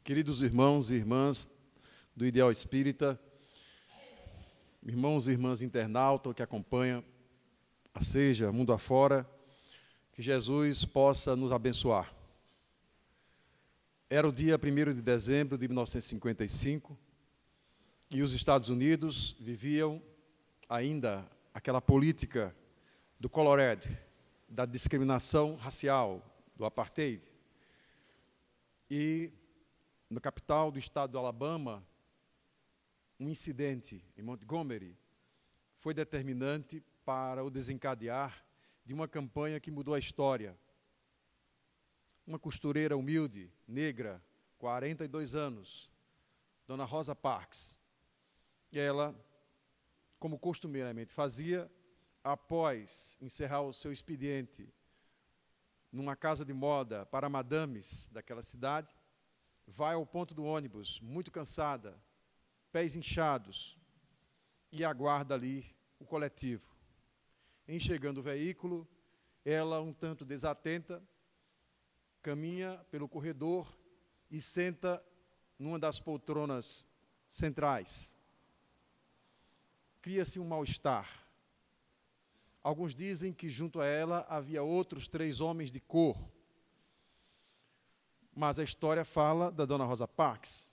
Queridos irmãos e irmãs do Ideal Espírita, irmãos e irmãs internautas que acompanham a Seja Mundo Afora, que Jesus possa nos abençoar. Era o dia 1º de dezembro de 1955 e os Estados Unidos viviam ainda aquela política do Colored, da discriminação racial, do apartheid. E na capital do estado do Alabama, um incidente em Montgomery foi determinante para o desencadear de uma campanha que mudou a história. Uma costureira humilde, negra, 42 anos, Dona Rosa Parks. Ela, como costumeiramente fazia, após encerrar o seu expediente numa casa de moda para madames daquela cidade, vai ao ponto do ônibus, muito cansada, pés inchados, e aguarda ali o coletivo. Em chegando o veículo, ela, um tanto desatenta, caminha pelo corredor e senta numa das poltronas centrais. Cria-se um mal-estar. Alguns dizem que junto a ela havia outros 3 homens de cor. Mas a história fala da Dona Rosa Parks.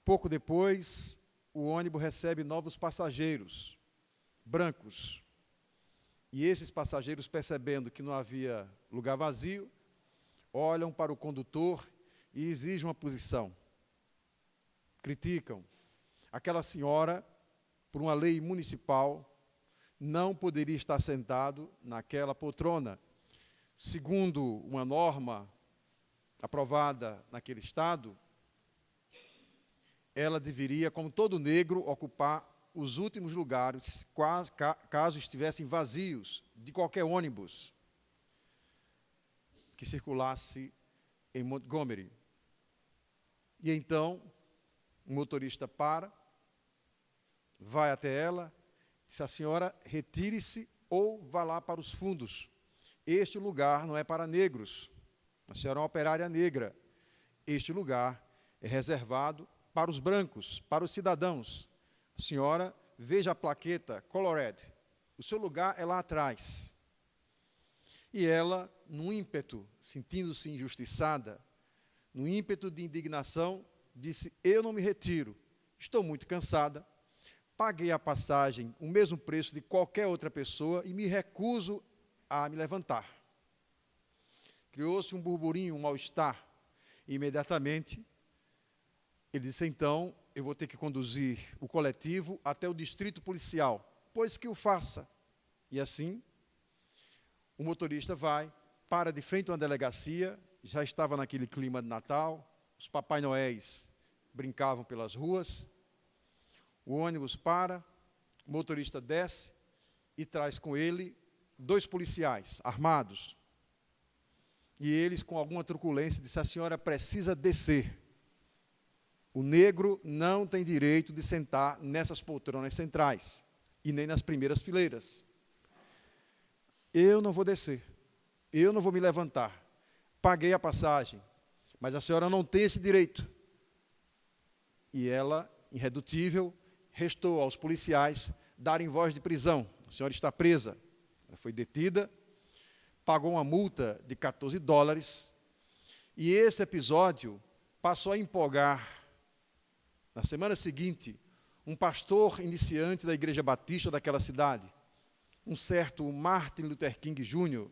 Pouco depois, o ônibus recebe novos passageiros, brancos. E esses passageiros, percebendo que não havia lugar vazio, olham para o condutor e exigem uma posição. Criticam. Aquela senhora, por uma lei municipal, não poderia estar sentado naquela poltrona. Segundo uma norma aprovada naquele estado, ela deveria, como todo negro, ocupar os últimos lugares, caso estivessem vazios, de qualquer ônibus que circulasse em Montgomery. E então, o motorista para, vai até ela, diz: a senhora retire-se ou vá lá para os fundos. Este lugar não é para negros. A senhora é uma operária negra. Este lugar é reservado para os brancos, para os cidadãos. A senhora, veja a plaqueta Colored. O seu lugar é lá atrás. E ela, num ímpeto, sentindo-se injustiçada, no ímpeto de indignação, disse: eu não me retiro, estou muito cansada, paguei a passagem, o mesmo preço de qualquer outra pessoa e me recuso a me levantar. Criou-se um burburinho, um mal-estar. Imediatamente, ele disse: então, eu vou ter que conduzir o coletivo até o distrito policial, pois que o faça. E assim, o motorista vai, para de frente a uma delegacia, já estava naquele clima de Natal, os Papai Noéis brincavam pelas ruas, o ônibus para, o motorista desce e traz com ele 2 policiais armados. E eles, com alguma truculência, disseram: a senhora precisa descer. O negro não tem direito de sentar nessas poltronas centrais, e nem nas primeiras fileiras. Eu não vou descer, eu não vou me levantar. Paguei a passagem, mas a senhora não tem esse direito. E ela, irredutível, restou aos policiais darem voz de prisão. A senhora está presa. Ela foi detida, pagou uma multa de $14, e esse episódio passou a empolgar, na semana seguinte, um pastor iniciante da Igreja Batista daquela cidade, um certo Martin Luther King Jr.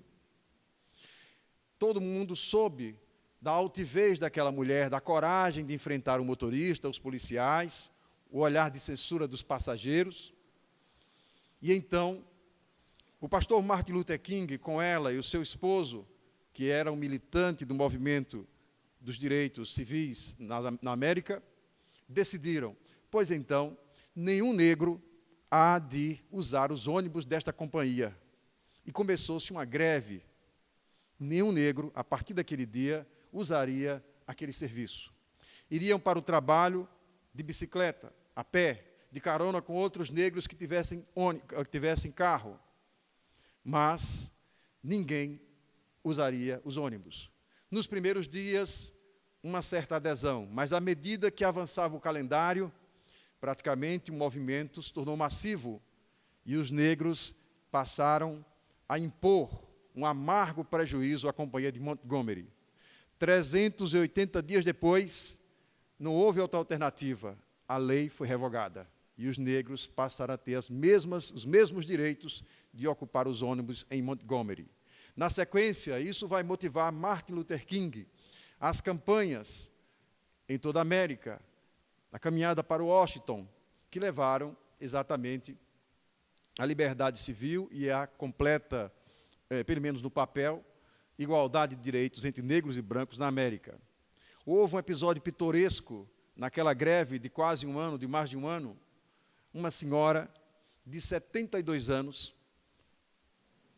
Todo mundo soube da altivez daquela mulher, da coragem de enfrentar o motorista, os policiais, o olhar de censura dos passageiros. E então, o pastor Martin Luther King, com ela e o seu esposo, que era um militante do movimento dos direitos civis na América, decidiram: pois então, nenhum negro há de usar os ônibus desta companhia. E começou-se uma greve. Nenhum negro, a partir daquele dia, usaria aquele serviço. Iriam para o trabalho de bicicleta, a pé, de carona com outros negros que tivessem carro. Mas ninguém usaria os ônibus. Nos primeiros dias, uma certa adesão, mas à medida que avançava o calendário, praticamente o movimento se tornou massivo e os negros passaram a impor um amargo prejuízo à Companhia de Montgomery. 380 dias depois, não houve outra alternativa. A lei foi revogada e os negros passaram a ter os mesmos direitos de ocupar os ônibus em Montgomery. Na sequência, isso vai motivar Martin Luther King, as campanhas em toda a América, a caminhada para Washington, que levaram exatamente a liberdade civil e a completa, pelo menos no papel, igualdade de direitos entre negros e brancos na América. Houve um episódio pitoresco naquela greve de quase um ano, de mais de um ano, uma senhora de 72 anos,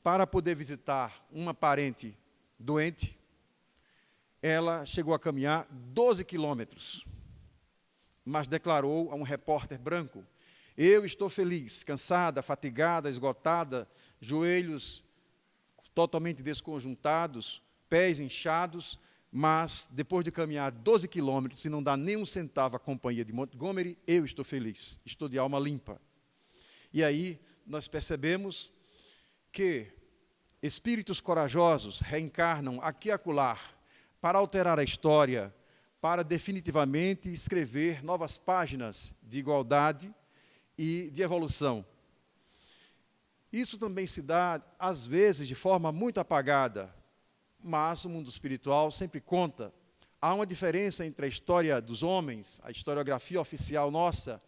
para poder visitar uma parente doente, ela chegou a caminhar 12 quilômetros, mas declarou a um repórter branco: eu estou feliz, cansada, fatigada, esgotada, joelhos totalmente desconjuntados, pés inchados, mas depois de caminhar 12 quilômetros e não dar nem um centavo à Companhia de Montgomery, eu estou feliz, estou de alma limpa. E aí nós percebemos que espíritos corajosos reencarnam aqui e acolá para alterar a história, para definitivamente escrever novas páginas de igualdade e de evolução. Isso também se dá, às vezes, de forma muito apagada, mas o mundo espiritual sempre conta. Há uma diferença entre a história dos homens, a historiografia oficial nossa,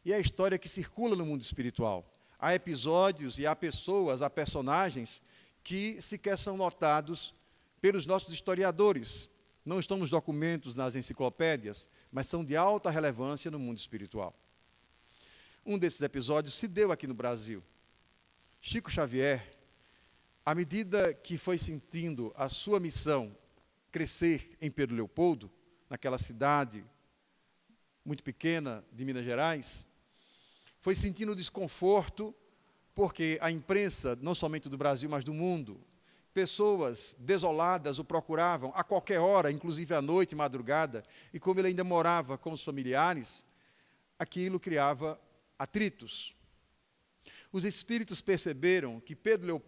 e a história que circula no mundo espiritual. Há episódios e há pessoas, há personagens que sequer são notados pelos nossos historiadores. Não estão nos documentos, nas enciclopédias, mas são de alta relevância no mundo espiritual. Um desses episódios se deu aqui no Brasil. Chico Xavier, à medida que foi sentindo a sua missão crescer em Pedro Leopoldo, naquela cidade muito pequena de Minas Gerais, foi sentindo desconforto, porque a imprensa, não somente do Brasil, mas do mundo, pessoas desoladas o procuravam a qualquer hora, inclusive à noite, madrugada, e como ele ainda morava com os familiares, aquilo criava atritos. Os espíritos perceberam que Pedro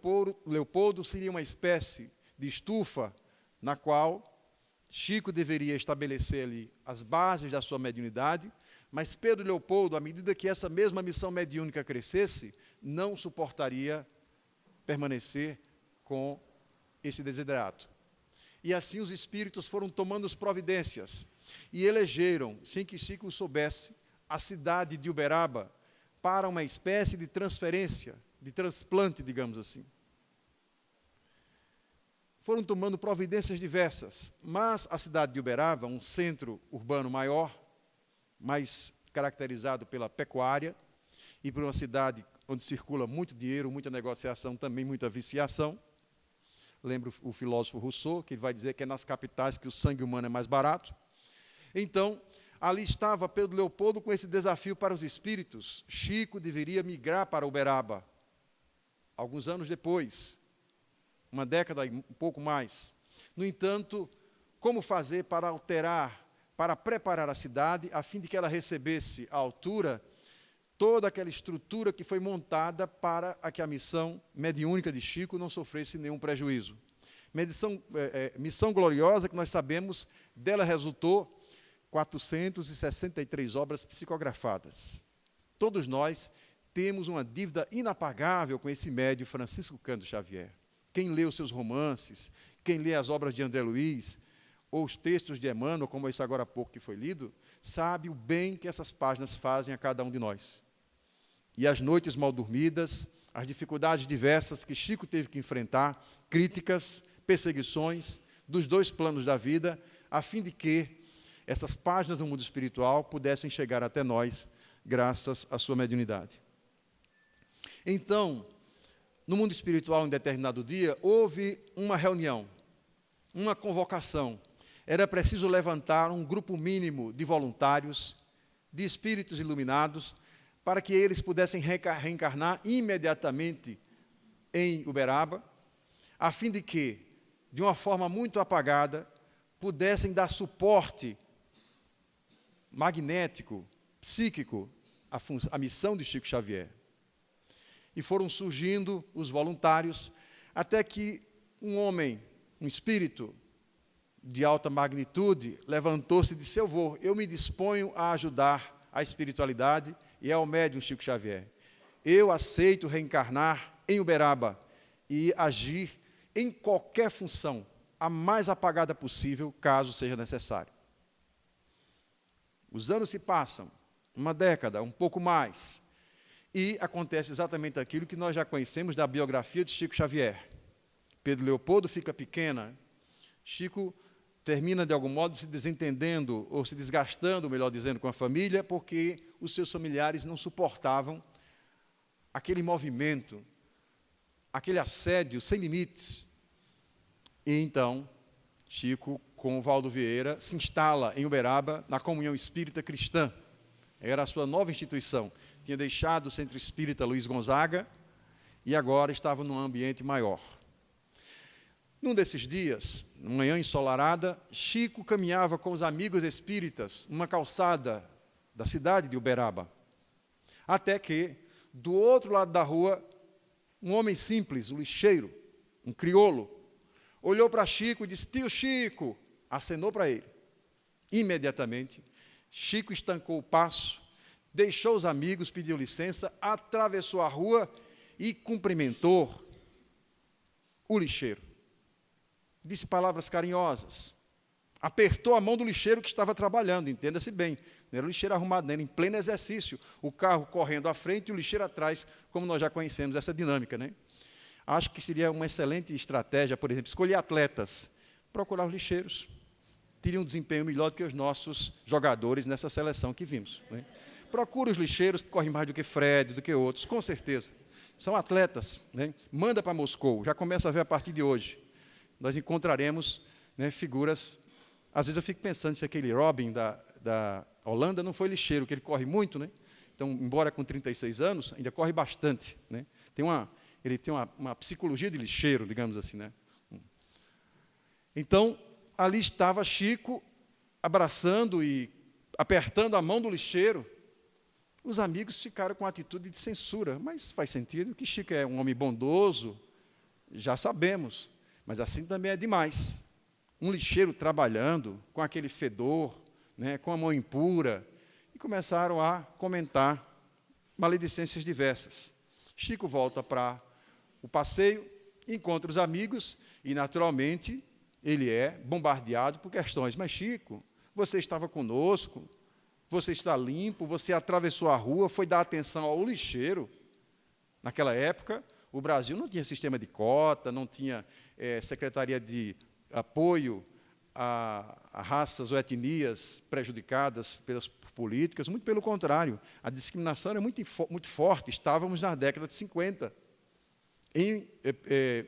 Leopoldo seria uma espécie de estufa na qual Chico deveria estabelecer ali as bases da sua mediunidade, mas Pedro Leopoldo, à medida que essa mesma missão mediúnica crescesse, não suportaria permanecer com esse desiderato. E assim os espíritos foram tomando as providências e elegeram, sem que Chico soubesse, a cidade de Uberaba para uma espécie de transferência, de transplante, digamos assim. Foram tomando providências diversas, mas a cidade de Uberaba, um centro urbano maior, mais caracterizado pela pecuária, e por uma cidade onde circula muito dinheiro, muita negociação, também muita viciação. Lembro o filósofo Rousseau, que vai dizer que é nas capitais que o sangue humano é mais barato. Então, ali estava Pedro Leopoldo com esse desafio para os espíritos. Chico deveria migrar para Uberaba. Alguns anos depois, uma década e um pouco mais. No entanto, como fazer para alterar, para preparar a cidade, a fim de que ela recebesse à altura toda aquela estrutura que foi montada para que a missão mediúnica de Chico não sofresse nenhum prejuízo. Missão gloriosa que nós sabemos, dela resultou 463 obras psicografadas. Todos nós temos uma dívida inapagável com esse médio Francisco Cândido Xavier. Quem lê os seus romances, quem lê as obras de André Luiz, ou os textos de Emmanuel, como esse agora há pouco que foi lido, sabe o bem que essas páginas fazem a cada um de nós. E as noites mal dormidas, as dificuldades diversas que Chico teve que enfrentar, críticas, perseguições, dos dois planos da vida, a fim de que essas páginas do mundo espiritual pudessem chegar até nós, graças à sua mediunidade. Então, no mundo espiritual, em determinado dia, houve uma reunião, uma convocação. Era preciso levantar um grupo mínimo de voluntários, de espíritos iluminados, para que eles pudessem reencarnar imediatamente em Uberaba, a fim de que, de uma forma muito apagada, pudessem dar suporte magnético, psíquico, à missão de Chico Xavier. E foram surgindo os voluntários, até que um homem, um espírito de alta magnitude, levantou-se e disse: eu me disponho a ajudar a espiritualidade e ao médium Chico Xavier. Eu aceito reencarnar em Uberaba e agir em qualquer função, a mais apagada possível, caso seja necessário. Os anos se passam, uma década, um pouco mais, e acontece exatamente aquilo que nós já conhecemos da biografia de Chico Xavier. Pedro Leopoldo fica pequena, Chico termina, de algum modo, se desentendendo, ou se desgastando, melhor dizendo, com a família, porque os seus familiares não suportavam aquele movimento, aquele assédio sem limites. E então, Chico, com o Valdo Vieira, se instala em Uberaba, na Comunhão Espírita Cristã. Era a sua nova instituição. Tinha deixado o Centro Espírita Luiz Gonzaga e agora estava num ambiente maior. Num desses dias, numa manhã ensolarada, Chico caminhava com os amigos espíritas numa calçada da cidade de Uberaba. Até que, do outro lado da rua, um homem simples, um lixeiro, um crioulo, olhou para Chico e disse: tio Chico, acenou para ele. Imediatamente, Chico estancou o passo, deixou os amigos, pediu licença, atravessou a rua e cumprimentou o lixeiro. Disse palavras carinhosas, apertou a mão do lixeiro que estava trabalhando, entenda-se bem, não era o lixeiro arrumado, era em pleno exercício, o carro correndo à frente e o lixeiro atrás, como nós já conhecemos essa dinâmica, né? Acho que seria uma excelente estratégia, por exemplo, escolher atletas, procurar os lixeiros, teriam um desempenho melhor do que os nossos jogadores nessa seleção que vimos, né? Procura os lixeiros que correm mais do que Fred, do que outros, com certeza. São atletas, né? Manda para Moscou, já começa a ver a partir de hoje. Nós encontraremos, né, figuras. Às vezes eu fico pensando se aquele Robin da Holanda não foi lixeiro, que ele corre muito, né? Então, embora com 36 anos, ainda corre bastante, né? Ele tem uma psicologia de lixeiro, digamos assim, né? Então, ali estava Chico, abraçando e apertando a mão do lixeiro. Os amigos ficaram com atitude de censura, mas faz sentido que Chico é um homem bondoso, já sabemos, mas assim também é demais. Um lixeiro trabalhando, com aquele fedor, né, com a mão impura, e começaram a comentar maledicências diversas. Chico volta para o passeio, encontra os amigos, e, naturalmente, ele é bombardeado por questões. Mas, Chico, você estava conosco, você está limpo, você atravessou a rua, foi dar atenção ao lixeiro. Naquela época, o Brasil não tinha sistema de cota, não tinha secretaria de apoio a raças ou etnias prejudicadas pelas políticas, muito pelo contrário, a discriminação era muito forte. Estávamos na década de 50, em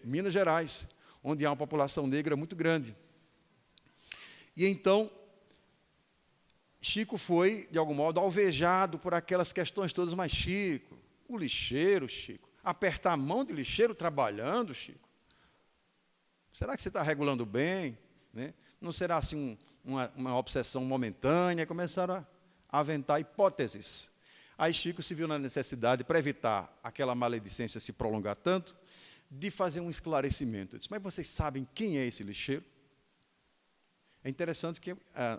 Minas Gerais, onde há uma população negra muito grande. E então, Chico foi, de algum modo, alvejado por aquelas questões todas. Mas, Chico, o lixeiro, Chico, apertar a mão de lixeiro trabalhando, Chico, será que você está regulando bem? Né? Não será assim uma obsessão momentânea? Começaram a aventar hipóteses. Aí Chico se viu na necessidade, para evitar aquela maledicência se prolongar tanto, de fazer um esclarecimento. Ele disse: mas vocês sabem quem é esse lixeiro? É interessante que o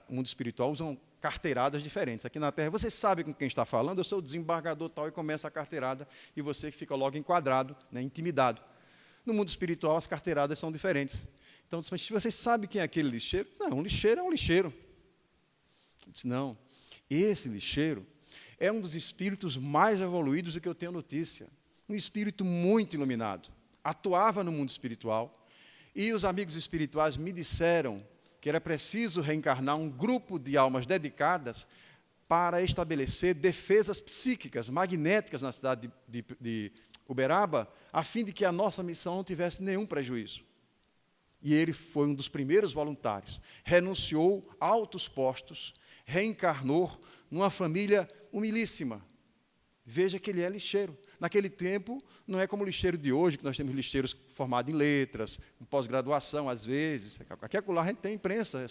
mundo espiritual usa carteiradas diferentes. Aqui na Terra, você sabe com quem está falando, eu sou o desembargador tal, e começa a carteirada, e você fica logo enquadrado, né, intimidado. No mundo espiritual, as carteiradas são diferentes. Então, mas vocês sabem quem é aquele lixeiro? Não, um lixeiro é um lixeiro. Eu disse: não, esse lixeiro é um dos espíritos mais evoluídos do que eu tenho notícia. Um espírito muito iluminado. Atuava no mundo espiritual, e os amigos espirituais me disseram que era preciso reencarnar um grupo de almas dedicadas para estabelecer defesas psíquicas, magnéticas na cidade de Uberaba, a fim de que a nossa missão não tivesse nenhum prejuízo. E ele foi um dos primeiros voluntários. Renunciou a altos postos, reencarnou numa família humilíssima. Veja que ele é lixeiro. naquele tempo não é como o lixeiro de hoje, que nós temos lixeiros formados em letras, com pós-graduação às vezes. Aqui a gente tem imprensa.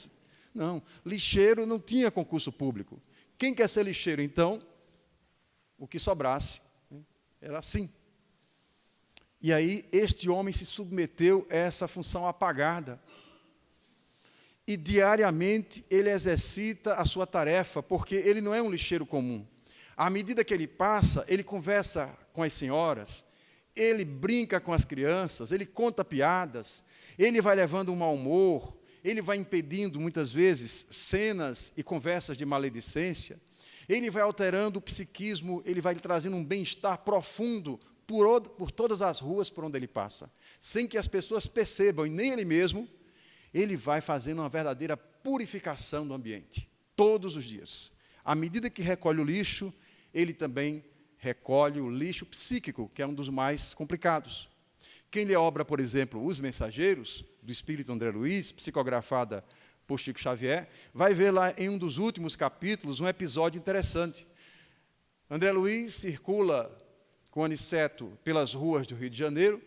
Não, lixeiro não tinha concurso público. Quem quer ser lixeiro, então, o que sobrasse, né? Era assim. E aí este homem se submeteu a essa função apagada. E diariamente ele exercita a sua tarefa, porque ele não é um lixeiro comum. À medida que ele passa, ele conversa com as senhoras, ele brinca com as crianças, ele conta piadas, ele vai levando um mau humor, ele vai impedindo, muitas vezes, cenas e conversas de maledicência, ele vai alterando o psiquismo, ele vai trazendo um bem-estar profundo por todas as ruas por onde ele passa, sem que as pessoas percebam, e nem ele mesmo. Ele vai fazendo uma verdadeira purificação do ambiente, todos os dias. À medida que recolhe o lixo, ele também recolhe o lixo psíquico, que é um dos mais complicados. Quem lê a obra, por exemplo, Os Mensageiros, do Espírito André Luiz, psicografada por Chico Xavier, vai ver lá em um dos últimos capítulos um episódio interessante. André Luiz circula com Aniceto pelas ruas do Rio de Janeiro,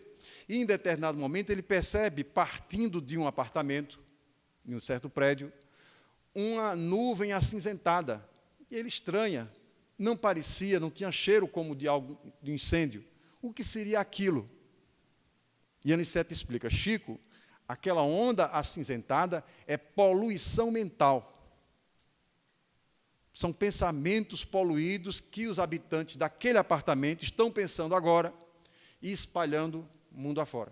e, em determinado momento, ele percebe, partindo de um apartamento, em um certo prédio, uma nuvem acinzentada. E ele estranha, não parecia, não tinha cheiro como de algo de incêndio. O que seria aquilo? E Aniceto explica: Chico, aquela onda acinzentada é poluição mental. São pensamentos poluídos que os habitantes daquele apartamento estão pensando agora e espalhando mundo afora.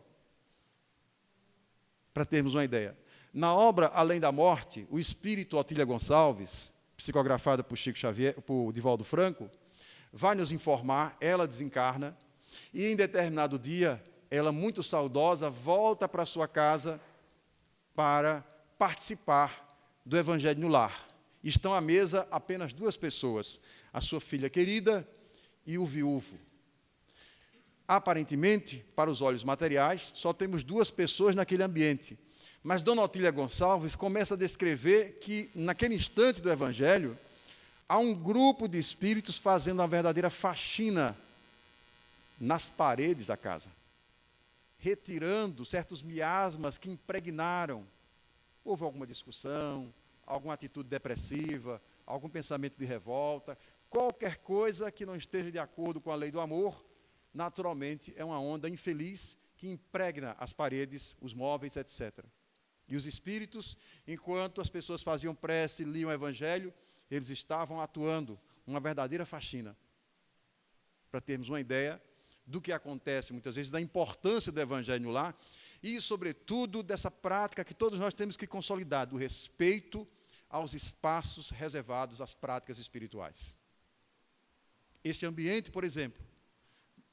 Para termos uma ideia. Na obra Além da Morte, o espírito Otília Gonçalves, psicografada por Chico Xavier, por Divaldo Franco, vai nos informar, ela desencarna, e em determinado dia, ela muito saudosa, volta para sua casa para participar do Evangelho no Lar. Estão à mesa apenas duas pessoas, a sua filha querida e o viúvo. Aparentemente, para os olhos materiais, só temos duas pessoas naquele ambiente. Mas Dona Otília Gonçalves começa a descrever que, naquele instante do Evangelho, há um grupo de espíritos fazendo uma verdadeira faxina nas paredes da casa, retirando certos miasmas que impregnaram. Houve alguma discussão, alguma atitude depressiva, algum pensamento de revolta, qualquer coisa que não esteja de acordo com a lei do amor, naturalmente é uma onda infeliz que impregna as paredes, os móveis, etc. E os espíritos, enquanto as pessoas faziam prece, liam o Evangelho, eles estavam atuando uma verdadeira faxina. Para termos uma ideia do que acontece muitas vezes, da importância do Evangelho no lar e, sobretudo, dessa prática que todos nós temos que consolidar, do respeito aos espaços reservados às práticas espirituais. Este ambiente, por exemplo,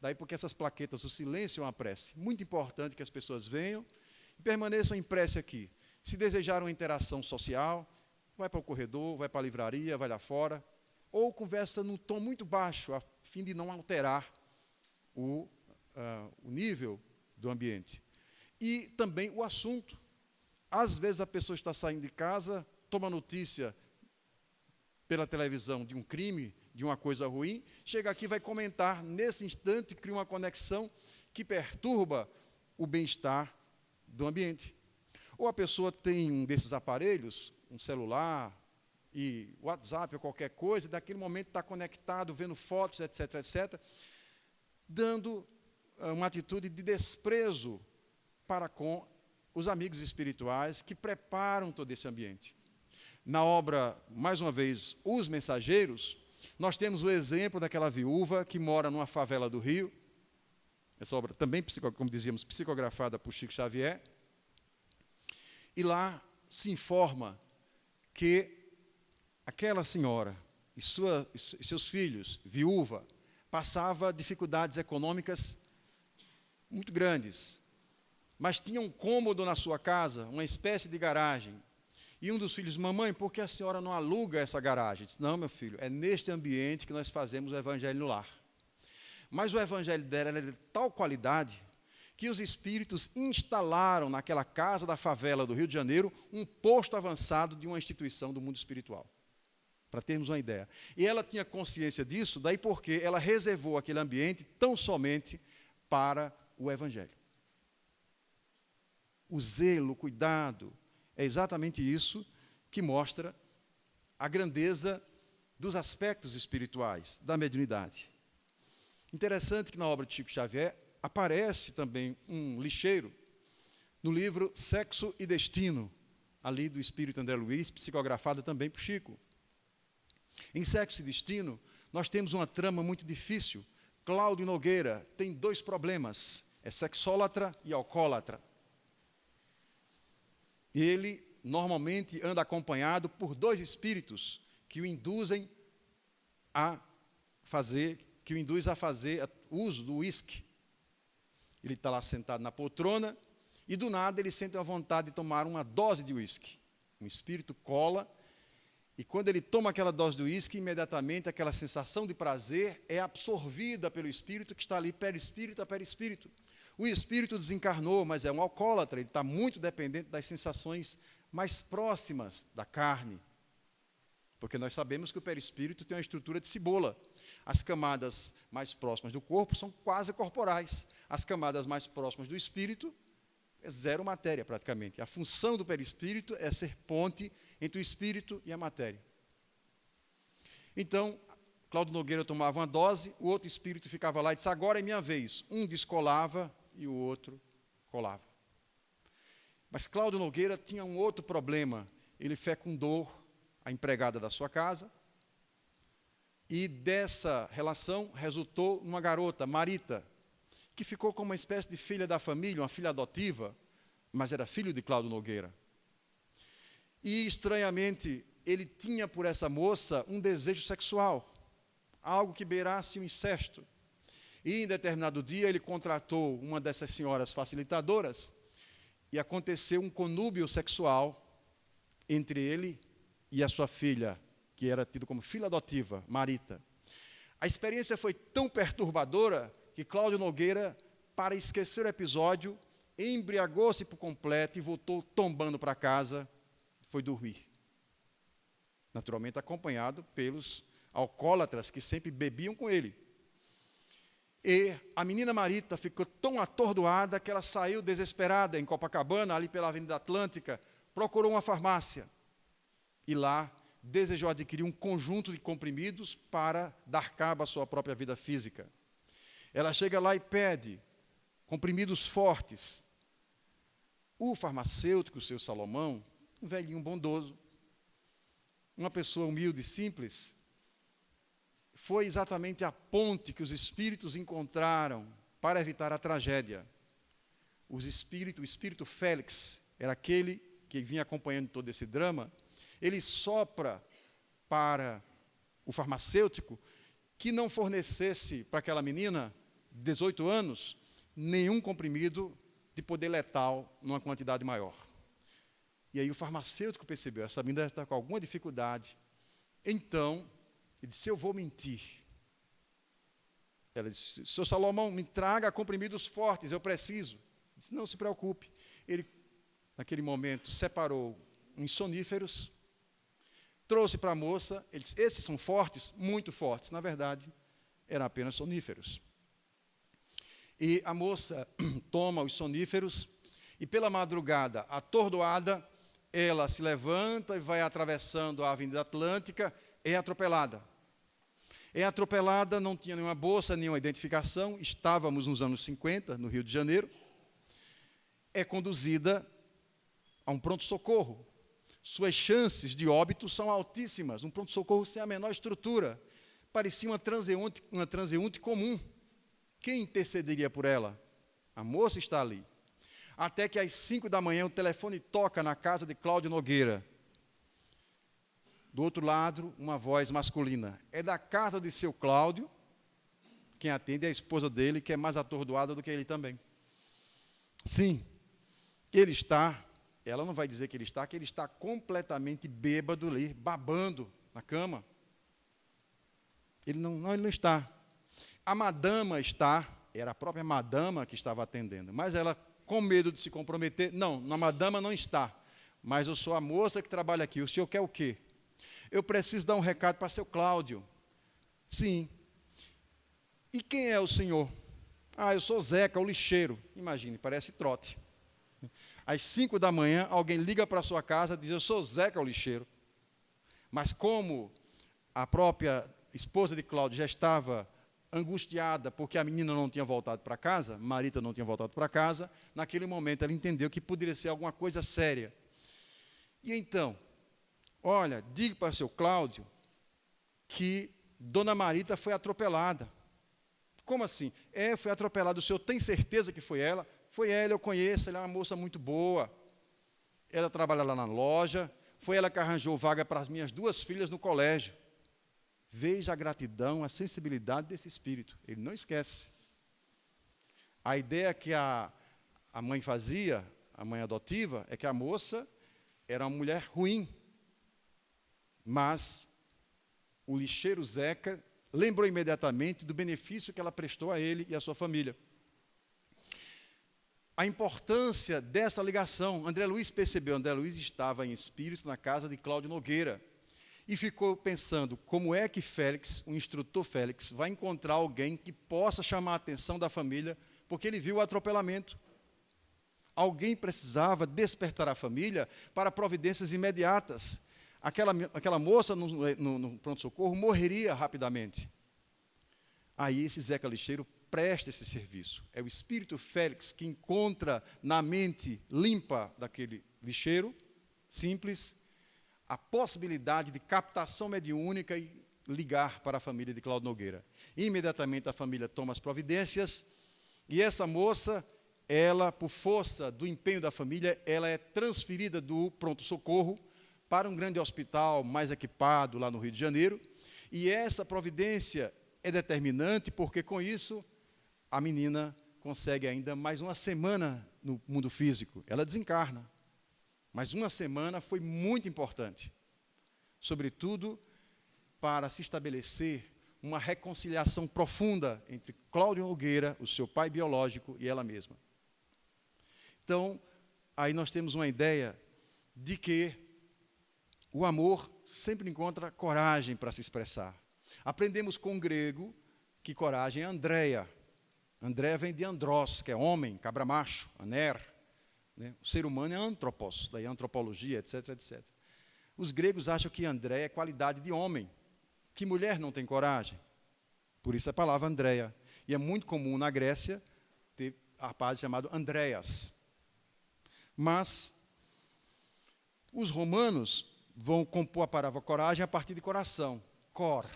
daí porque essas plaquetas, o silêncio é uma prece. Muito importante que as pessoas venham e permaneçam em prece aqui. Se desejar uma interação social, vai para o corredor, vai para a livraria, vai lá fora, ou conversa num tom muito baixo, a fim de não alterar o nível do ambiente. E também o assunto. Às vezes a pessoa está saindo de casa, toma notícia pela televisão de um crime, de uma coisa ruim, chega aqui e vai comentar, nesse instante, cria uma conexão que perturba o bem-estar do ambiente. Ou a pessoa tem um desses aparelhos, um celular, e WhatsApp ou qualquer coisa, e naquele momento está conectado, vendo fotos, etc., etc., dando uma atitude de desprezo para com os amigos espirituais que preparam todo esse ambiente. Na obra, mais uma vez, Os Mensageiros, nós temos o exemplo daquela viúva que mora numa favela do Rio, essa obra também, como dizíamos, psicografada por Chico Xavier, e lá se informa que aquela senhora e seus filhos, viúva, passava dificuldades econômicas muito grandes, mas tinha um cômodo na sua casa, uma espécie de garagem. E um dos filhos: mamãe, por que a senhora não aluga essa garagem? Disse: não, meu filho, é neste ambiente que nós fazemos o Evangelho no lar. Mas o Evangelho dela era de tal qualidade que os espíritos instalaram naquela casa da favela do Rio de Janeiro um posto avançado de uma instituição do mundo espiritual. para termos uma ideia. E ela tinha consciência disso, daí porque ela reservou aquele ambiente tão somente para o Evangelho. O zelo, o cuidado, é exatamente isso que mostra a grandeza dos aspectos espirituais da mediunidade. Interessante que na obra de Chico Xavier aparece também um lixeiro no livro Sexo e Destino, ali do espírito André Luiz, psicografada também por Chico. Em Sexo e Destino, nós temos uma trama muito difícil. Cláudio Nogueira tem 2 problemas, é sexólatra e alcoólatra. E ele normalmente anda acompanhado por 2 espíritos que o induzem a fazer uso do uísque. Ele está lá sentado na poltrona e do nada ele sente a vontade de tomar uma dose de uísque. Um espírito cola e quando ele toma aquela dose de uísque, imediatamente aquela sensação de prazer é absorvida pelo espírito que está ali perispírito a perispírito. O espírito desencarnou, mas é um alcoólatra, ele está muito dependente das sensações mais próximas da carne. Porque nós sabemos que o perispírito tem uma estrutura de cebola. As camadas mais próximas do corpo são quase corporais. As camadas mais próximas do espírito é zero matéria, praticamente. A função do perispírito é ser ponte entre o espírito e a matéria. Então, Cláudio Nogueira tomava uma dose, o outro espírito ficava lá e disse, agora é minha vez. Um descolava e o outro colava. Mas Cláudio Nogueira tinha um outro problema. Ele fecundou a empregada da sua casa, e dessa relação resultou uma garota, Marita, que ficou como uma espécie de filha da família, uma filha adotiva, mas era filho de Cláudio Nogueira. E, estranhamente, ele tinha por essa moça um desejo sexual, algo que beirasse um incesto. E, em determinado dia, ele contratou uma dessas senhoras facilitadoras, e aconteceu um conúbio sexual entre ele e a sua filha, que era tida como filha adotiva, Marita. A experiência foi tão perturbadora que Cláudio Nogueira, para esquecer o episódio, embriagou-se por completo e voltou tombando para casa, foi dormir. Naturalmente acompanhado pelos alcoólatras que sempre bebiam com ele. E a menina Marita ficou tão atordoada que ela saiu desesperada em Copacabana, ali pela Avenida Atlântica, procurou uma farmácia. E lá desejou adquirir um conjunto de comprimidos para dar cabo à sua própria vida física. Ela chega lá e pede comprimidos fortes. O farmacêutico, o seu Salomão, um velhinho bondoso, uma pessoa humilde e simples, foi exatamente a ponte que os espíritos encontraram para evitar a tragédia. O espírito Félix era aquele que vinha acompanhando todo esse drama. Ele sopra para o farmacêutico que não fornecesse para aquela menina, de 18 anos, nenhum comprimido de poder letal numa quantidade maior. E aí o farmacêutico percebeu, essa menina deve estar com alguma dificuldade. Então, ele disse, eu vou mentir. Ela disse, seu Salomão, me traga comprimidos fortes, eu preciso. Ele disse, não se preocupe. Ele, naquele momento, separou uns soníferos, trouxe para a moça, ele disse, esses são fortes? Muito fortes. Na verdade, eram apenas soníferos. E a moça toma os soníferos e pela madrugada, atordoada, ela se levanta e vai atravessando a Avenida Atlântica, é atropelada. É atropelada, não tinha nenhuma bolsa, nenhuma identificação, estávamos nos anos 50, no Rio de Janeiro. É conduzida a um pronto-socorro. Suas chances de óbito são altíssimas. Um pronto-socorro sem a menor estrutura. Parecia uma transeunte comum. Quem intercederia por ela? A moça está ali. Até que às 5 da manhã o telefone toca na casa de Cláudio Nogueira. Do outro lado, uma voz masculina. É da casa de seu Cláudio. Quem atende é a esposa dele, que é mais atordoada do que ele também. Sim, ele está... Ela não vai dizer que ele está completamente bêbado ali, babando na cama. Ele não está. A madama está, era a própria madama que estava atendendo, mas ela, com medo de se comprometer, não, a madama não está, mas eu sou a moça que trabalha aqui, o senhor quer o quê? Eu preciso dar um recado para seu Cláudio. Sim. E quem é o senhor? Ah, eu sou Zeca, o lixeiro. Imagine, parece trote. Às 5 da manhã, alguém liga para a sua casa e diz, eu sou Zeca, o lixeiro. Mas como a própria esposa de Cláudio já estava angustiada porque a menina não tinha voltado para casa, Marita não tinha voltado para casa, naquele momento ela entendeu que poderia ser alguma coisa séria. E então, olha, diga para o seu Cláudio que Dona Marita foi atropelada. Como assim? Foi atropelada. O senhor tem certeza que foi ela? Foi ela, eu conheço, ela é uma moça muito boa. Ela trabalha lá na loja. Foi ela que arranjou vaga para as minhas 2 filhas no colégio. Veja a gratidão, a sensibilidade desse espírito. Ele não esquece. A ideia que a mãe fazia, a mãe adotiva, é que a moça era uma mulher ruim. Mas o lixeiro Zeca lembrou imediatamente do benefício que ela prestou a ele e à sua família. A importância dessa ligação. André Luiz percebeu, André Luiz estava em espírito na casa de Cláudio Nogueira. E ficou pensando, como é que Félix, o instrutor Félix, vai encontrar alguém que possa chamar a atenção da família, porque ele viu o atropelamento. Alguém precisava despertar a família para providências imediatas. Aquela moça no pronto-socorro morreria rapidamente. Aí esse Zeca Lixeiro presta esse serviço. É o espírito Félix que encontra na mente limpa daquele lixeiro, simples, a possibilidade de captação mediúnica e ligar para a família de Cláudio Nogueira. Imediatamente a família toma as providências e essa moça, ela, por força do empenho da família, ela é transferida do pronto-socorro para um grande hospital mais equipado lá no Rio de Janeiro. E essa providência é determinante porque, com isso, a menina consegue ainda mais uma semana no mundo físico. Ela desencarna. Mas uma semana foi muito importante, sobretudo para se estabelecer uma reconciliação profunda entre Cláudio Nogueira, o seu pai biológico, e ela mesma. Então, aí nós temos uma ideia de que o amor sempre encontra coragem para se expressar. Aprendemos com o grego que coragem é Andréia. Andréia vem de andros, que é homem, cabra macho, aner. O ser humano é antropos, daí antropologia, etc, etc. Os gregos acham que André é qualidade de homem, que mulher não tem coragem. Por isso a palavra Andréia. E é muito comum na Grécia ter rapazes chamados Andréas. Mas os romanos vão compor a palavra coragem a partir de coração. Cor,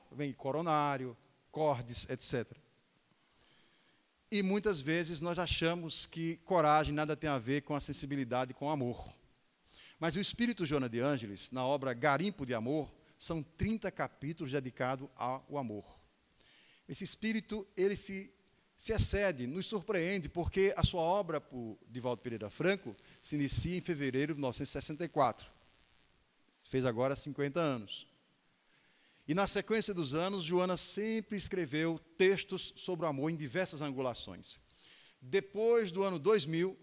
vem coronário, cordes, etc. E muitas vezes nós achamos que coragem nada tem a ver com a sensibilidade, com o amor. Mas o espírito Joana de Ângeles, na obra Garimpo de Amor, são 30 capítulos dedicados ao amor. Esse espírito, ele se excede, nos surpreende, porque a sua obra, por Divaldo Pereira Franco, se inicia em fevereiro de 1964. Fez agora 50 anos. E na sequência dos anos, Joana sempre escreveu textos sobre o amor em diversas angulações. Depois do ano 2000,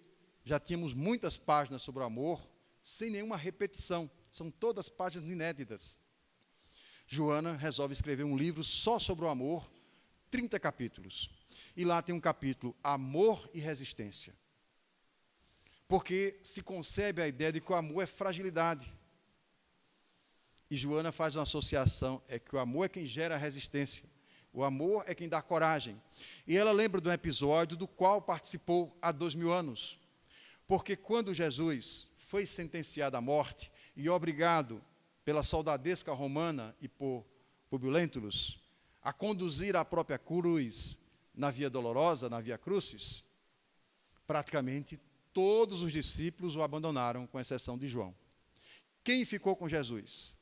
já tínhamos muitas páginas sobre o amor, sem nenhuma repetição. São todas páginas inéditas. Joana resolve escrever um livro só sobre o amor, 30 capítulos. E lá tem um capítulo, Amor e Resistência. Porque se concebe a ideia de que o amor é fragilidade. E Joana faz uma associação, é que o amor é quem gera resistência. O amor é quem dá coragem. E ela lembra de um episódio do qual participou há 2000 anos. Porque quando Jesus foi sentenciado à morte e obrigado pela soldadesca romana e por Públio Lentulus a conduzir a própria cruz na Via Dolorosa, na Via Crucis, praticamente todos os discípulos o abandonaram, com exceção de João. Quem ficou com Jesus?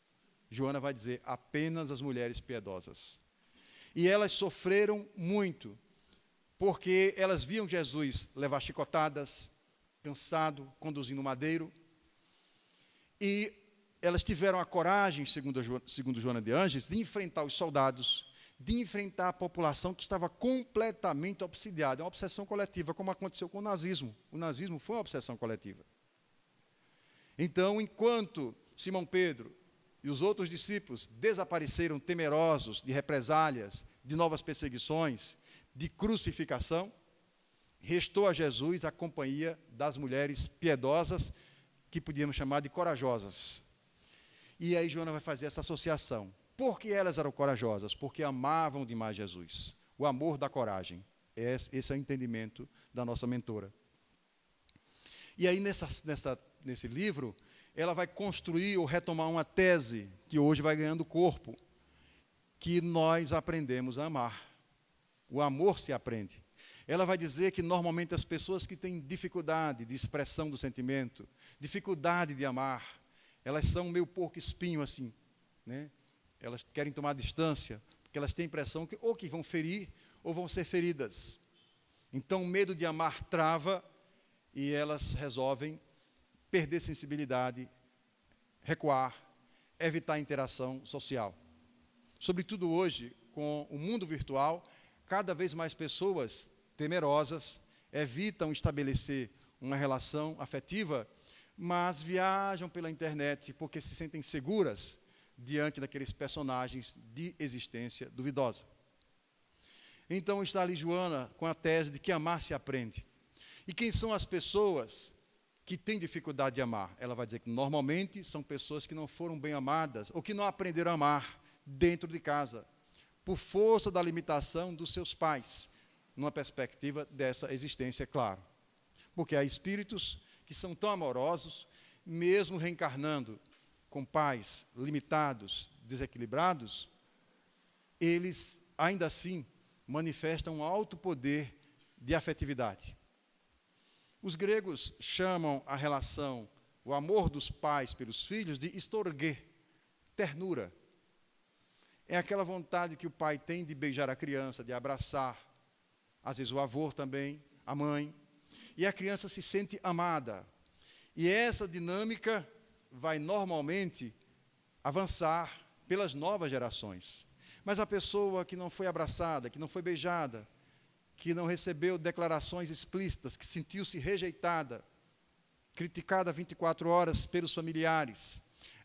Joana vai dizer, apenas as mulheres piedosas. E elas sofreram muito, porque elas viam Jesus levar chicotadas, cansado, conduzindo o madeiro, e elas tiveram a coragem, segundo Joana de Ângeles, de enfrentar os soldados, de enfrentar a população que estava completamente obsidiada. É uma obsessão coletiva, como aconteceu com o nazismo. O nazismo foi uma obsessão coletiva. Então, enquanto Simão Pedro e os outros discípulos desapareceram temerosos de represálias, de novas perseguições, de crucificação, restou a Jesus a companhia das mulheres piedosas, que podíamos chamar de corajosas. E aí Joana vai fazer essa associação. Por que elas eram corajosas? Porque amavam demais Jesus. O amor da coragem. Esse é o entendimento da nossa mentora. E aí, nesse livro, ela vai construir ou retomar uma tese que hoje vai ganhando corpo, que nós aprendemos a amar. O amor se aprende. Ela vai dizer que, normalmente, as pessoas que têm dificuldade de expressão do sentimento, dificuldade de amar, elas são meio porco-espinho, assim, né? Elas querem tomar distância, porque elas têm a impressão que ou que vão ferir, ou vão ser feridas. Então, o medo de amar trava, e elas resolvem perder sensibilidade, recuar, evitar a interação social. Sobretudo hoje, com o mundo virtual, cada vez mais pessoas temerosas evitam estabelecer uma relação afetiva, mas viajam pela internet porque se sentem seguras diante daqueles personagens de existência duvidosa. Então está ali Joana com a tese de que amar se aprende. E quem são as pessoas que têm dificuldade de amar? Ela vai dizer que normalmente são pessoas que não foram bem amadas ou que não aprenderam a amar dentro de casa, por força da limitação dos seus pais, numa perspectiva dessa existência, claro. Porque há espíritos que são tão amorosos, mesmo reencarnando com pais limitados, desequilibrados, eles ainda assim manifestam um alto poder de afetividade. Os gregos chamam a relação, o amor dos pais pelos filhos, de storgê, ternura. É aquela vontade que o pai tem de beijar a criança, de abraçar, às vezes o avô também, a mãe, e a criança se sente amada. E essa dinâmica vai normalmente avançar pelas novas gerações. Mas a pessoa que não foi abraçada, que não foi beijada, que não recebeu declarações explícitas, que sentiu-se rejeitada, criticada 24 horas pelos familiares,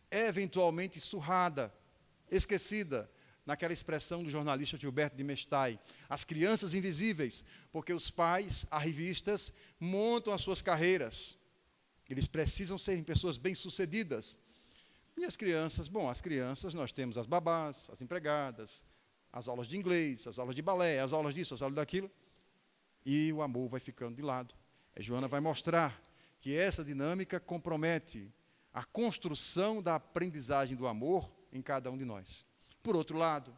eventualmente surrada, esquecida, naquela expressão do jornalista Gilberto de Mestai, as crianças invisíveis, porque os pais, arrivistas, montam as suas carreiras. Eles precisam ser pessoas bem-sucedidas. E as crianças, nós temos as babás, as empregadas, as aulas de inglês, as aulas de balé, as aulas disso, as aulas daquilo, e o amor vai ficando de lado. A Joana vai mostrar que essa dinâmica compromete a construção da aprendizagem do amor em cada um de nós. Por outro lado,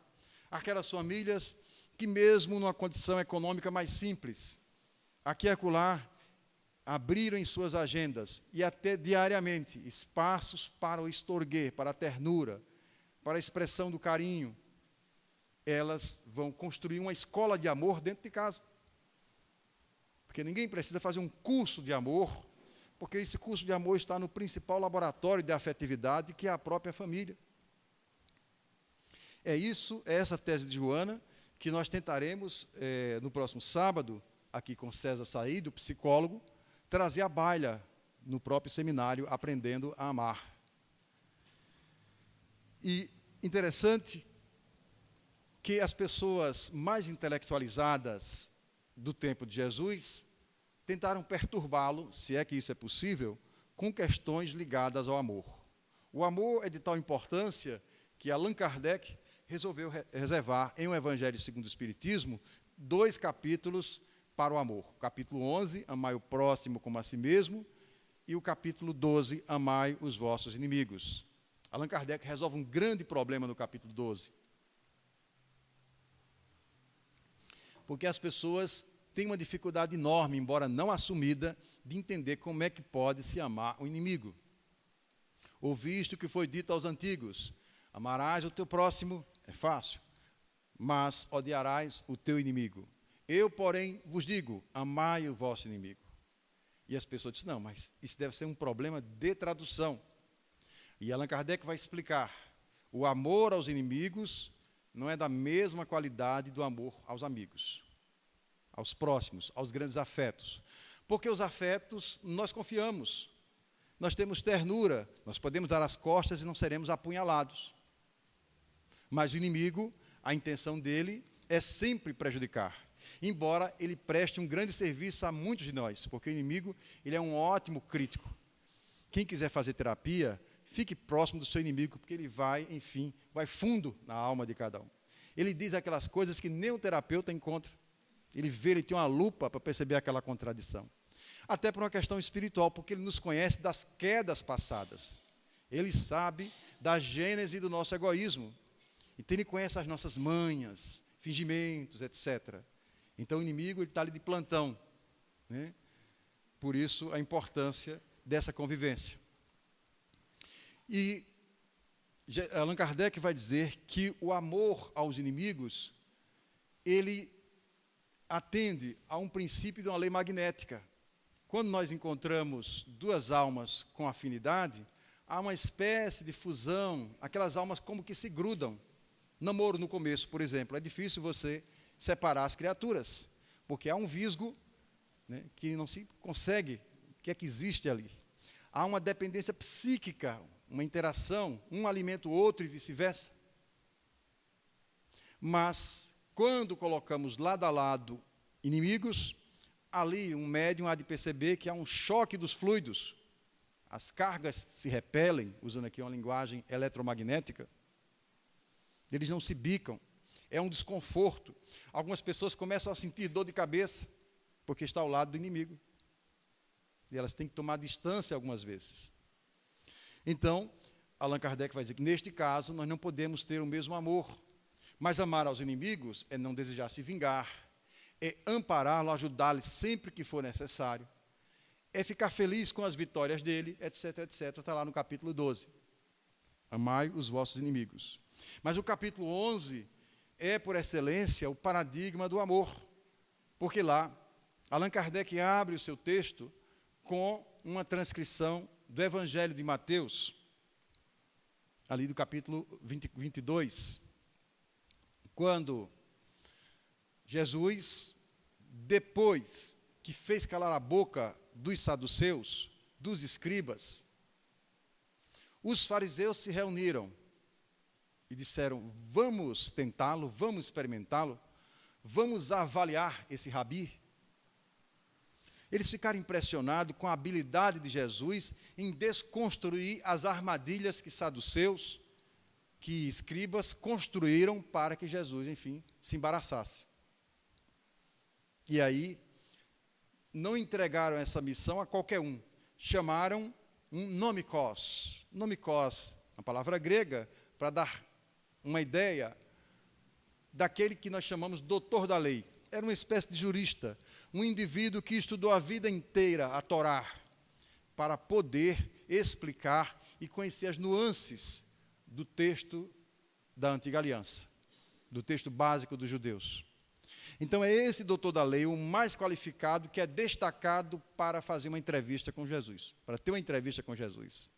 aquelas famílias que mesmo numa condição econômica mais simples, aqui e acolá, abriram em suas agendas, e até diariamente, espaços para o storgê, para a ternura, para a expressão do carinho, elas vão construir uma escola de amor dentro de casa. Porque ninguém precisa fazer um curso de amor, porque esse curso de amor está no principal laboratório de afetividade, que é a própria família. É essa tese de Joana, que nós tentaremos, no próximo sábado, aqui com César Saído, psicólogo, trazer à baila no próprio seminário, Aprendendo a Amar. E interessante que as pessoas mais intelectualizadas do tempo de Jesus tentaram perturbá-lo, se é que isso é possível, com questões ligadas ao amor. O amor é de tal importância que Allan Kardec resolveu reservar em O Evangelho segundo o Espiritismo 2 capítulos para o amor. O capítulo 11, amai o próximo como a si mesmo, e o capítulo 12, amai os vossos inimigos. Allan Kardec resolve um grande problema no capítulo 12. Porque as pessoas têm uma dificuldade enorme, embora não assumida, de entender como é que pode se amar o inimigo. Ouviste o que foi dito aos antigos: amarás o teu próximo, é fácil, mas odiarás o teu inimigo. Eu, porém, vos digo, amai o vosso inimigo. E as pessoas dizem, não, mas isso deve ser um problema de tradução. E Allan Kardec vai explicar, o amor aos inimigos não é da mesma qualidade do amor aos amigos, aos próximos, aos grandes afetos. Porque os afetos nós confiamos. nós temos ternura, nós podemos dar as costas e não seremos apunhalados. Mas o inimigo, a intenção dele é sempre prejudicar, embora ele preste um grande serviço a muitos de nós, porque o inimigo ele é um ótimo crítico. Quem quiser fazer terapia, fique próximo do seu inimigo, porque ele vai, enfim, vai fundo na alma de cada um. Ele diz aquelas coisas que nem o terapeuta encontra. Ele vê, ele tem uma lupa para perceber aquela contradição. Até por uma questão espiritual, porque ele nos conhece das quedas passadas. Ele sabe da gênese do nosso egoísmo. Então ele conhece as nossas manhas, fingimentos, etc. Então o inimigo está ali de plantão, né? Por isso a importância dessa convivência. E Allan Kardec vai dizer que o amor aos inimigos, ele atende a um princípio de uma lei magnética. Quando nós encontramos duas almas com afinidade, há uma espécie de fusão, aquelas almas como que se grudam. Namoro no começo, por exemplo, é difícil você separar as criaturas, porque há um visgo, né, que não se consegue, o que é que existe ali. Há uma dependência psíquica, uma interação, um alimenta o outro e vice-versa. Mas, quando colocamos lado a lado inimigos, ali um médium há de perceber que há um choque dos fluidos, as cargas se repelem, usando aqui uma linguagem eletromagnética, eles não se bicam, é um desconforto. Algumas pessoas começam a sentir dor de cabeça, porque está ao lado do inimigo. E elas têm que tomar distância algumas vezes. Então, Allan Kardec vai dizer que, neste caso, nós não podemos ter o mesmo amor. Mas amar aos inimigos é não desejar se vingar, é ampará-lo, ajudá-lo sempre que for necessário, é ficar feliz com as vitórias dele, etc, etc. Está lá no capítulo 12. Amai os vossos inimigos. Mas o capítulo 11 é, por excelência, o paradigma do amor. Porque lá, Allan Kardec abre o seu texto com uma transcrição do Evangelho de Mateus, ali do capítulo 22, quando Jesus, depois que fez calar a boca dos saduceus, dos escribas, os fariseus se reuniram e disseram: vamos tentá-lo, vamos experimentá-lo, vamos avaliar esse rabi. Eles ficaram impressionados com a habilidade de Jesus em desconstruir as armadilhas que saduceus, que escribas construíram para que Jesus, enfim, se embaraçasse. E aí, não entregaram essa missão a qualquer um. Chamaram um nomikos. Nomikos, uma palavra grega, para dar uma ideia daquele que nós chamamos doutor da lei. Era uma espécie de jurista, um indivíduo que estudou a vida inteira a Torá, para poder explicar e conhecer as nuances do texto da Antiga Aliança, do texto básico dos judeus. Então é esse doutor da lei, o mais qualificado, que é destacado para fazer uma entrevista com Jesus, para ter uma entrevista com Jesus.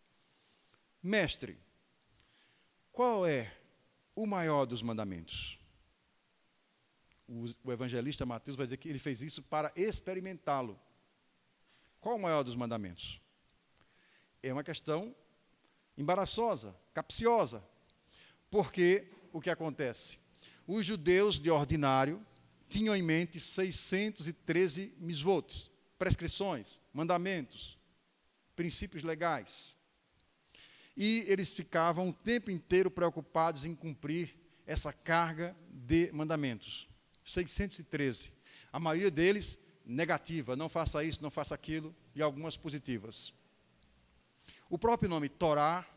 Mestre, qual é o maior dos mandamentos? O evangelista Mateus vai dizer que ele fez isso para experimentá-lo. Qual o maior dos mandamentos? É uma questão embaraçosa, capciosa, porque o que acontece? Os judeus de ordinário tinham em mente 613 misvotes, prescrições, mandamentos, princípios legais. E eles ficavam o tempo inteiro preocupados em cumprir essa carga de mandamentos. 613. A maioria deles negativa, não faça isso, não faça aquilo, e algumas positivas. O próprio nome Torá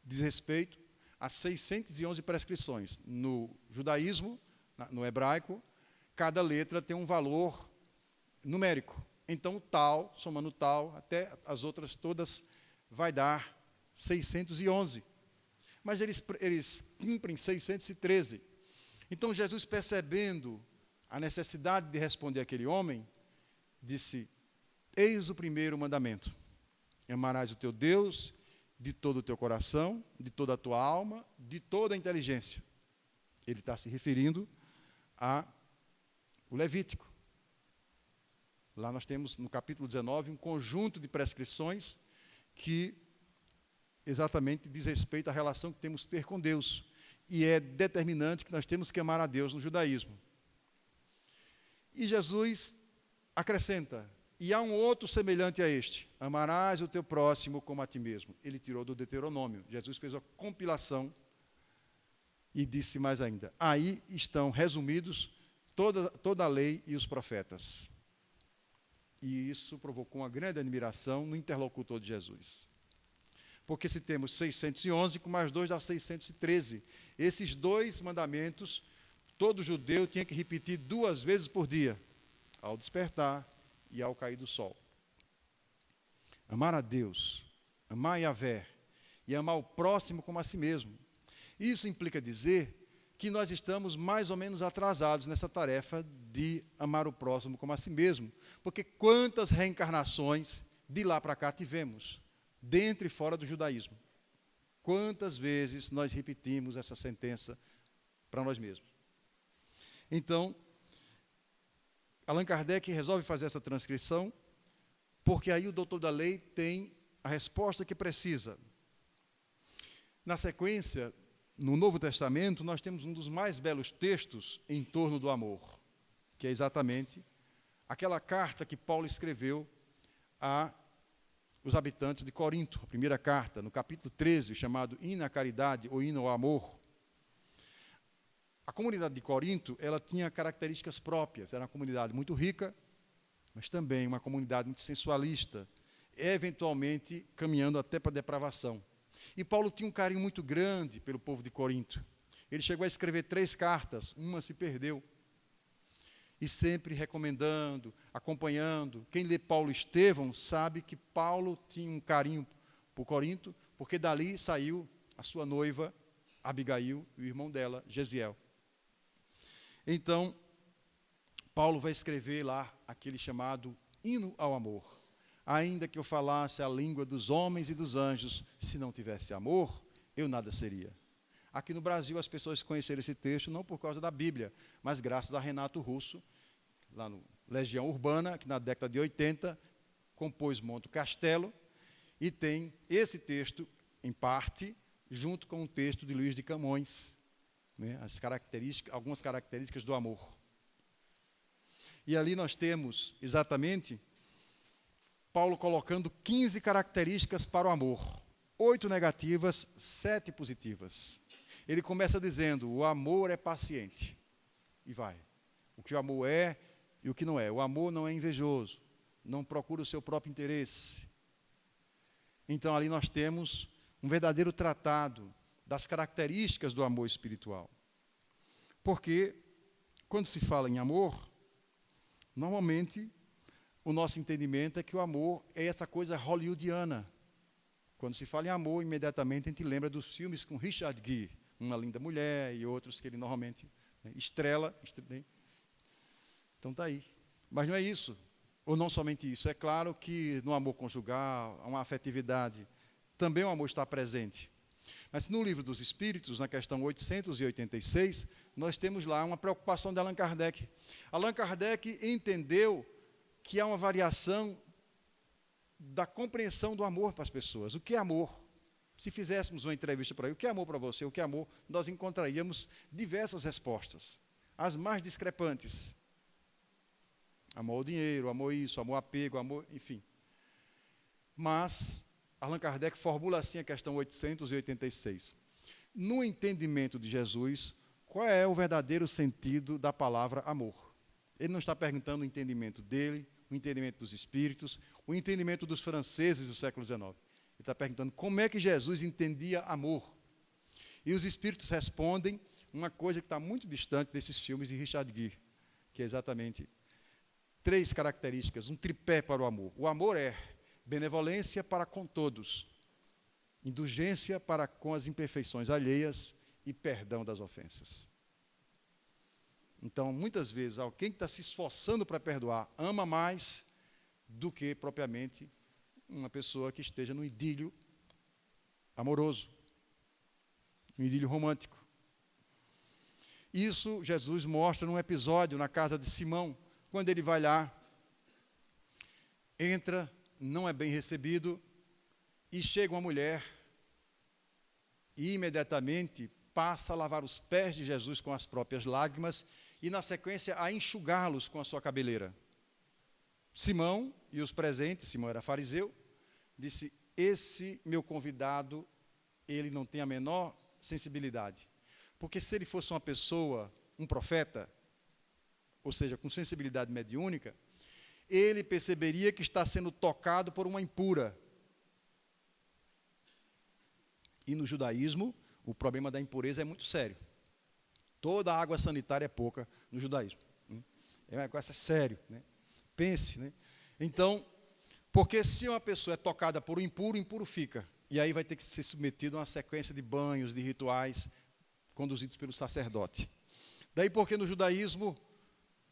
diz respeito a 611 prescrições. No judaísmo, no hebraico, cada letra tem um valor numérico. Então, tal, somando tal, até as outras todas, vai dar 611. Mas eles cumprem 613. Então, Jesus, percebendo a necessidade de responder àquele homem, disse: eis o primeiro mandamento. Amarás o teu Deus de todo o teu coração, de toda a tua alma, de toda a inteligência. Ele está se referindo ao Levítico. Lá nós temos, no capítulo 19, um conjunto de prescrições que exatamente diz respeito à relação que temos que ter com Deus. E é determinante que nós temos que amar a Deus no judaísmo. E Jesus acrescenta, e há um outro semelhante a este, amarás o teu próximo como a ti mesmo. Ele tirou do Deuteronômio. Jesus fez a compilação e disse mais ainda, aí estão resumidos toda a lei e os profetas. E isso provocou uma grande admiração no interlocutor de Jesus. Porque se temos 611, com mais 2 dá 613. Esses 2 mandamentos, todo judeu tinha que repetir 2 vezes por dia, ao despertar e ao cair do sol. Amar a Deus, amar Yahvé e amar o próximo como a si mesmo. Isso implica dizer que nós estamos mais ou menos atrasados nessa tarefa de amar o próximo como a si mesmo. Porque quantas reencarnações de lá para cá tivemos, dentro e fora do judaísmo? Quantas vezes nós repetimos essa sentença para nós mesmos? Então, Allan Kardec resolve fazer essa transcrição, porque aí o doutor da lei tem a resposta que precisa. Na sequência, no Novo Testamento, nós temos um dos mais belos textos em torno do amor, que é exatamente aquela carta que Paulo escreveu a os habitantes de Corinto, a primeira carta, no capítulo 13, chamado Hino à Caridade ou Hino ao Amor. A comunidade de Corinto, ela tinha características próprias, era uma comunidade muito rica, mas também uma comunidade muito sensualista, eventualmente caminhando até para a depravação. E Paulo tinha um carinho muito grande pelo povo de Corinto. Ele chegou a escrever 3 cartas, uma se perdeu. E sempre recomendando, acompanhando. Quem lê Paulo e Estevão sabe que Paulo tinha um carinho por Corinto, porque dali saiu a sua noiva, Abigail, e o irmão dela, Gesiel. Então, Paulo vai escrever lá aquele chamado Hino ao Amor. Ainda que eu falasse a língua dos homens e dos anjos, se não tivesse amor, eu nada seria. Aqui no Brasil as pessoas conheceram esse texto não por causa da Bíblia, mas graças a Renato Russo, lá no Legião Urbana, que na década de 80 compôs Monte Castelo, e tem esse texto, em parte, junto com o texto de Luís de Camões, né, algumas características do amor. E ali nós temos, exatamente, Paulo colocando 15 características para o amor. 8 negativas, 7 positivas. Ele começa dizendo, o amor é paciente. E vai. O que o amor é e o que não é. O amor não é invejoso. Não procura o seu próprio interesse. Então, ali nós temos um verdadeiro tratado das características do amor espiritual. Porque, quando se fala em amor, normalmente, o nosso entendimento é que o amor é essa coisa hollywoodiana. Quando se fala em amor, imediatamente a gente lembra dos filmes com Richard Gere, Uma Linda Mulher e outros que ele normalmente estrela. Então está aí. Mas não é isso. Ou não somente isso. É claro que no amor conjugal, uma afetividade, também o amor está presente. Mas no Livro dos Espíritos, na questão 886, nós temos lá uma preocupação de Allan Kardec. Allan Kardec entendeu que há uma variação da compreensão do amor para as pessoas. O que é amor? Se fizéssemos uma entrevista para ele, o que é amor para você? O que é amor? Nós encontraríamos diversas respostas, as mais discrepantes. Amor ao dinheiro, amor isso, amor apego, amor, enfim. Mas Allan Kardec formula assim a questão 886. No entendimento de Jesus, qual é o verdadeiro sentido da palavra amor? Ele não está perguntando o entendimento dele, o entendimento dos espíritos, o entendimento dos franceses do século XIX. Ele está perguntando como é que Jesus entendia amor. E os espíritos respondem uma coisa que está muito distante desses filmes de Richard Gere, que é exatamente 3 características, um tripé para o amor. O amor é benevolência para com todos, indulgência para com as imperfeições alheias e perdão das ofensas. Então, muitas vezes, alguém que está se esforçando para perdoar ama mais do que, propriamente, uma pessoa que esteja no idílio amoroso, no idílio romântico. Isso Jesus mostra num episódio na casa de Simão, quando ele vai lá entra, não é bem recebido, e chega uma mulher e imediatamente passa a lavar os pés de Jesus com as próprias lágrimas e, na sequência, a enxugá-los com a sua cabeleira. Simão e os presentes, Simão era fariseu, disse: esse meu convidado, ele não tem a menor sensibilidade. Porque se ele fosse uma pessoa, um profeta, ou seja, com sensibilidade mediúnica, ele perceberia que está sendo tocado por uma impura. E no judaísmo, o problema da impureza é muito sério. Toda a água sanitária é pouca no judaísmo. É uma coisa séria, né? Pense, né? Então, porque se uma pessoa é tocada por um impuro, o impuro fica. E aí vai ter que ser submetido a uma sequência de banhos, de rituais, conduzidos pelo sacerdote. Daí porque no judaísmo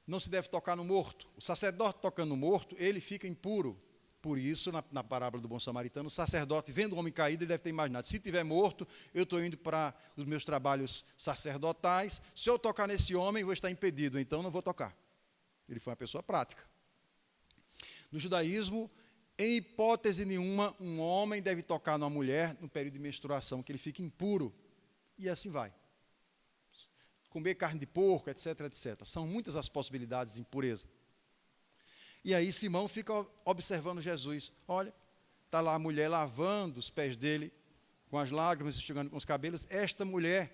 não se deve tocar no morto. O sacerdote tocando no morto, ele fica impuro. Por isso, na parábola do bom samaritano, o sacerdote, vendo o homem caído, ele deve ter imaginado: se estiver morto, eu estou indo para os meus trabalhos sacerdotais, se eu tocar nesse homem, eu vou estar impedido, então não vou tocar. Ele foi uma pessoa prática. No judaísmo, em hipótese nenhuma, um homem deve tocar numa mulher no período de menstruação, que ele fica impuro. E assim vai. Comer carne de porco, etc, etc. São muitas as possibilidades de impureza. E aí Simão fica observando Jesus. Olha, está lá a mulher lavando os pés dele, com as lágrimas, enxugando com os cabelos. Esta mulher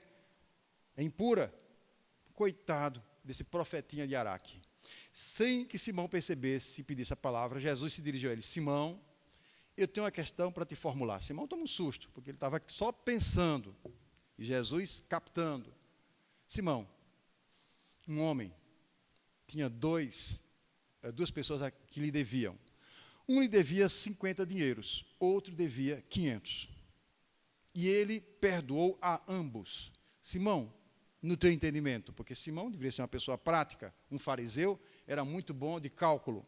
é impura. Coitado desse profetinha de Araque. Sem que Simão percebesse e pedisse a palavra, Jesus se dirigiu a ele: Simão, eu tenho uma questão para te formular. Simão toma um susto, porque ele estava só pensando. E Jesus captando. Simão, um homem, tinha duas pessoas que lhe deviam. Um lhe devia 50 dinheiros, outro devia 500. E ele perdoou a ambos. Simão, no teu entendimento, porque Simão deveria ser uma pessoa prática, um fariseu, era muito bom de cálculo.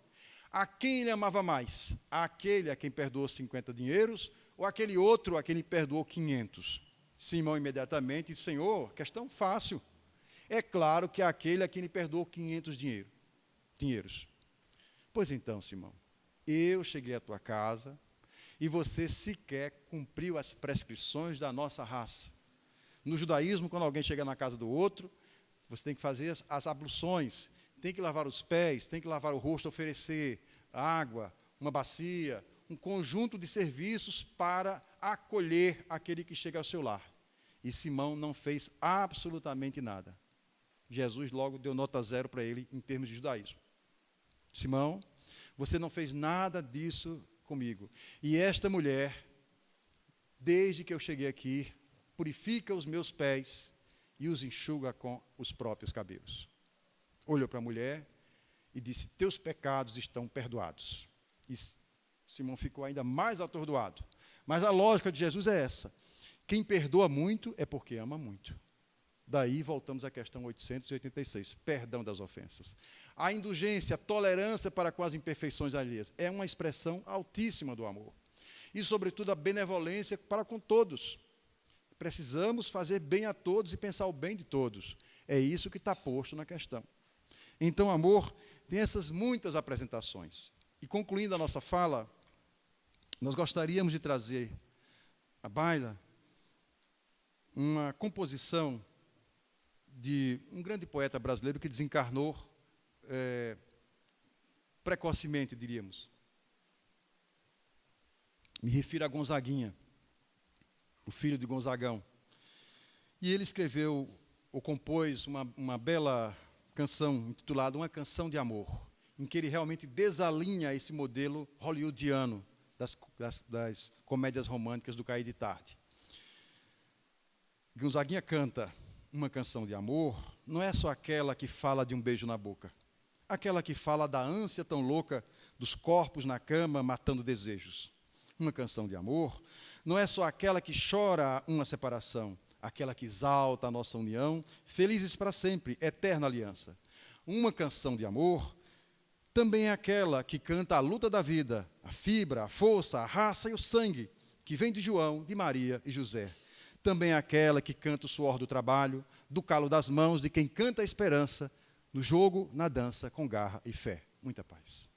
A quem ele amava mais? Aquele a quem perdoou 50 dinheiros ou aquele outro a quem ele perdoou 500? Simão imediatamente disse: Senhor, questão fácil. É claro que é aquele a quem ele perdoou 500 dinheiros. Pois então, Simão, eu cheguei à tua casa e você sequer cumpriu as prescrições da nossa raça. No judaísmo, quando alguém chega na casa do outro, você tem que fazer as abluções, tem que lavar os pés, tem que lavar o rosto, oferecer água, uma bacia, um conjunto de serviços para acolher aquele que chega ao seu lar. E Simão não fez absolutamente nada. Jesus logo deu nota 0 para ele em termos de judaísmo. Simão, você não fez nada disso comigo. E esta mulher, desde que eu cheguei aqui, purifica os meus pés e os enxuga com os próprios cabelos. Olhou para a mulher e disse: teus pecados estão perdoados. E Simão ficou ainda mais atordoado. Mas a lógica de Jesus é essa: quem perdoa muito é porque ama muito. Daí voltamos à questão 886, perdão das ofensas. A indulgência, a tolerância para com as imperfeições alheias é uma expressão altíssima do amor. E, sobretudo, a benevolência para com todos. Precisamos fazer bem a todos e pensar o bem de todos. É isso que está posto na questão. Então, amor tem essas muitas apresentações. E, concluindo a nossa fala, nós gostaríamos de trazer à baila uma composição de um grande poeta brasileiro que desencarnou precocemente, diríamos. Me refiro a Gonzaguinha, o filho de Gonzagão. E ele escreveu ou compôs uma bela canção intitulada Uma Canção de Amor, em que ele realmente desalinha esse modelo hollywoodiano das comédias românticas do cair de tarde. Gonzaguinha canta: uma canção de amor não é só aquela que fala de um beijo na boca, aquela que fala da ânsia tão louca dos corpos na cama matando desejos. Uma canção de amor não é só aquela que chora uma separação, aquela que exalta a nossa união, felizes para sempre, eterna aliança. Uma canção de amor também é aquela que canta a luta da vida, a fibra, a força, a raça e o sangue, que vem de João, de Maria e José. Também é aquela que canta o suor do trabalho, do calo das mãos de quem canta a esperança, no jogo, na dança, com garra e fé. Muita paz.